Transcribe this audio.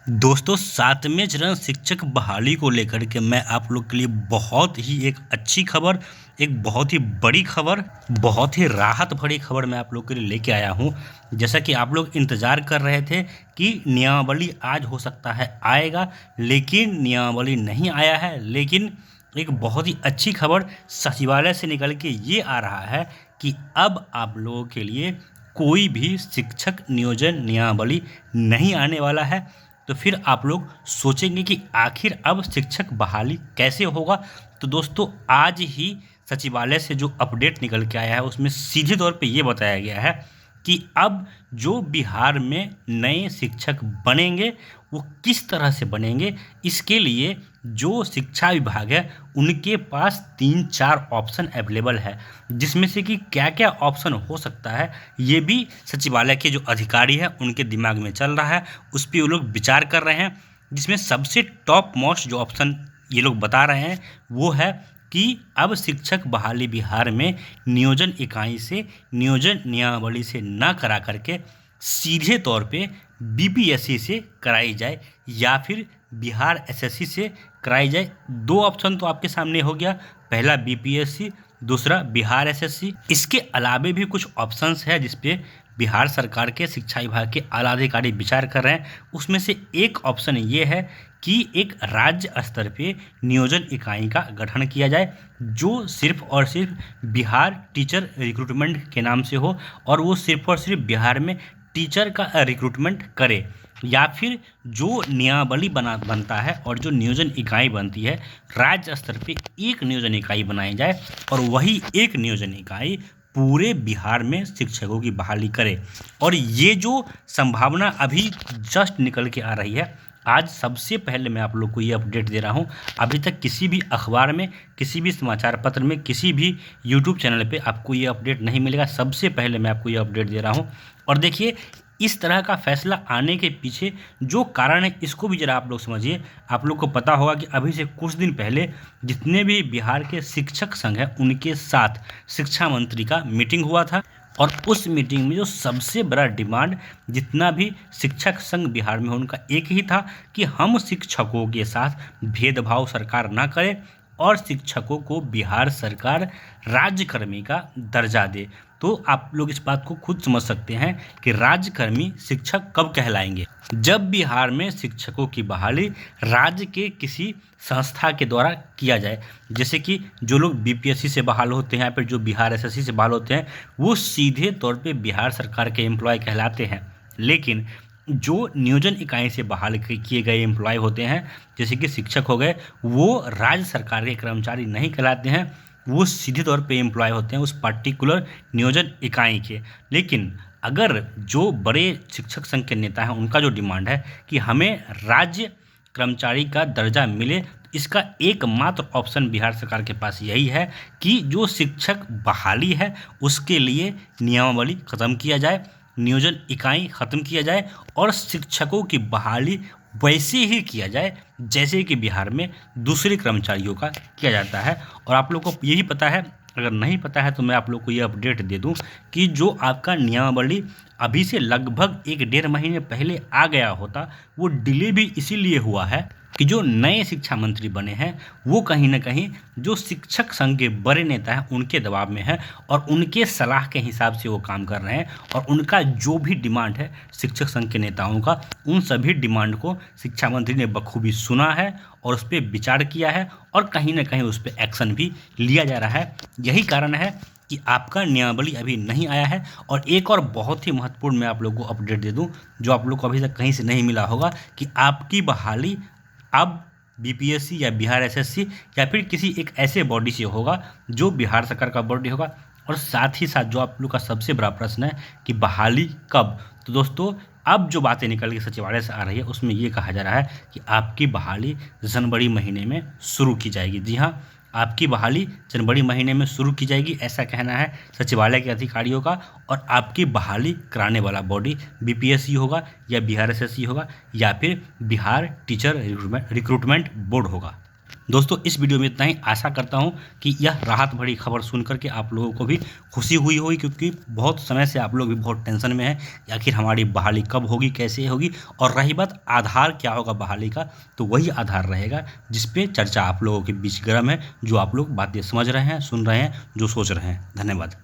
दोस्तों, सातवें चरण शिक्षक बहाली को लेकर के मैं आप लोग के लिए बहुत ही एक अच्छी खबर, एक बहुत ही बड़ी खबर, बहुत ही राहत भरी खबर मैं आप लोग के लिए लेके आया हूं। जैसा कि आप लोग इंतज़ार कर रहे थे कि नियमावली आज हो सकता है आएगा, लेकिन नियमावली नहीं आया है। लेकिन एक बहुत ही अच्छी खबर सचिवालय से निकल के ये आ रहा है कि अब आप लोगों के लिए कोई भी शिक्षक नियोजन नियमावली नहीं आने वाला है। तो फिर आप लोग सोचेंगे कि आखिर अब शिक्षक बहाली कैसे होगा। तो दोस्तों, आज ही सचिवालय से जो अपडेट निकल के आया है उसमें सीधे तौर पे ये बताया गया है कि अब जो बिहार में नए शिक्षक बनेंगे वो किस तरह से बनेंगे, इसके लिए जो शिक्षा विभाग है उनके पास 3-4 ऑप्शन अवेलेबल है, जिसमें से कि क्या क्या ऑप्शन हो सकता है ये भी सचिवालय के जो अधिकारी हैं उनके दिमाग में चल रहा है, उस पर वो लोग विचार कर रहे हैं। जिसमें सबसे टॉप मोस्ट जो ऑप्शन ये लोग बता रहे हैं वो है कि अब शिक्षक बहाली बिहार में नियोजन इकाई से नियोजन नियमावली से ना करा करके सीधे तौर पे बीपीएससी से कराई जाए या फिर बिहार एसएससी से कराई जाए। दो ऑप्शन तो आपके सामने हो गया, पहला बीपीएससी, दूसरा बिहार एसएससी। इसके अलावे भी कुछ ऑप्शंस है जिसपे बिहार सरकार के शिक्षा विभाग के आला अधिकारी विचार कर रहे हैं। उसमें से एक ऑप्शन ये है कि एक राज्य स्तर पे नियोजन इकाई का गठन किया जाए जो सिर्फ और सिर्फ बिहार टीचर रिक्रूटमेंट के नाम से हो, और वो सिर्फ और सिर्फ बिहार में टीचर का रिक्रूटमेंट करे। या फिर जो नियमावली बनता है और जो नियोजन इकाई बनती है राज्य स्तर पे एक नियोजन इकाई बनाई जाए और वही एक नियोजन इकाई पूरे बिहार में शिक्षकों की बहाली करे। और ये जो संभावना अभी जस्ट निकल के आ रही है, आज सबसे पहले मैं आप लोग को ये अपडेट दे रहा हूँ। अभी तक किसी भी अखबार में, किसी भी समाचार पत्र में, किसी भी यूट्यूब चैनल पे आपको ये अपडेट नहीं मिलेगा। सबसे पहले मैं आपको ये अपडेट दे रहा हूँ। और देखिए, इस तरह का फैसला आने के पीछे जो कारण है इसको भी ज़रा आप लोग समझिए। आप लोग को पता होगा कि अभी से कुछ दिन पहले जितने भी बिहार के शिक्षक संघ हैं उनके साथ शिक्षा मंत्री का मीटिंग हुआ था, और उस मीटिंग में जो सबसे बड़ा डिमांड जितना भी शिक्षक संघ बिहार में उनका एक ही था कि हम शिक्षकों के साथ भेदभाव सरकार ना करे और शिक्षकों को बिहार सरकार राज्यकर्मी का दर्जा दे। तो आप लोग इस बात को खुद समझ सकते हैं कि राज्यकर्मी शिक्षक कब कहलाएंगे, जब बिहार में शिक्षकों की बहाली राज्य के किसी संस्था के द्वारा किया जाए। जैसे कि जो लोग बीपीएससी से बहाल होते हैं या फिर जो बिहार एसएससी से बहाल होते हैं वो सीधे तौर पे बिहार सरकार के एम्प्लॉय कहलाते हैं। लेकिन जो नियोजन इकाई से बहाल किए गए एम्प्लॉय होते हैं, जैसे कि शिक्षक हो गए, वो राज्य सरकार के कर्मचारी नहीं कहलाते हैं, वो सीधे तौर पे एम्प्लॉय होते हैं उस पर्टिकुलर नियोजन इकाई के। लेकिन अगर जो बड़े शिक्षक संघ के नेता हैं उनका जो डिमांड है कि हमें राज्य कर्मचारी का दर्जा मिले, इसका एकमात्र ऑप्शन बिहार सरकार के पास यही है कि जो शिक्षक बहाली है उसके लिए नियमावली ख़त्म किया जाए, नियोजन इकाई ख़त्म किया जाए और शिक्षकों की बहाली वैसे ही किया जाए जैसे कि बिहार में दूसरे कर्मचारियों का किया जाता है। और आप लोग को यही पता है, अगर नहीं पता है तो मैं आप लोग को ये अपडेट दे दूं कि जो आपका नियमावली अभी से लगभग 1-1.5 महीने पहले आ गया होता, वो डिले भी इसीलिए हुआ है कि जो नए शिक्षा मंत्री बने हैं वो कहीं ना कहीं जो शिक्षक संघ के बड़े नेता हैं उनके दबाव में है और उनके सलाह के हिसाब से वो काम कर रहे हैं। और उनका जो भी डिमांड है शिक्षक संघ के नेताओं का, उन सभी डिमांड को शिक्षा मंत्री ने बखूबी सुना है और उस पर विचार किया है और कहीं ना कहीं उस पर एक्शन भी लिया जा रहा है। यही कारण है कि आपका नियमावली अभी नहीं आया है। और एक और बहुत ही महत्वपूर्ण मैं आप लोगों को अपडेट दे दूं जो आप लोग को अभी तक कहीं से नहीं मिला होगा, कि आपकी बहाली अब बीपीएससी या बिहार एसएससी या फिर किसी एक ऐसे बॉडी से होगा जो बिहार सरकार का बॉडी होगा। और साथ ही साथ जो आप लोग का सबसे बड़ा प्रश्न है कि बहाली कब, तो दोस्तों अब जो बातें निकल के सचिवालय से आ रही है उसमें ये कहा जा रहा है कि आपकी बहाली जनवरी महीने में शुरू की जाएगी। जी हाँ, आपकी बहाली जनवरी महीने में शुरू की जाएगी, ऐसा कहना है सचिवालय के अधिकारियों का। और आपकी बहाली कराने वाला बॉडी बीपीएससी होगा या बिहार एसएससी होगा या फिर बिहार टीचर रिक्रूटमेंट बोर्ड होगा। दोस्तों इस वीडियो में इतना ही। आशा करता हूं कि यह राहत भरी खबर सुनकर के आप लोगों को भी खुशी हुई होगी, क्योंकि बहुत समय से आप लोग भी बहुत टेंशन में हैं कि आखिर हमारी बहाली कब होगी, कैसे होगी। और रही बात आधार क्या होगा बहाली का, तो वही आधार रहेगा जिस पे चर्चा आप लोगों के बीच गर्म है, जो आप लोग बातें समझ रहे हैं, सुन रहे हैं, जो सोच रहे हैं। धन्यवाद।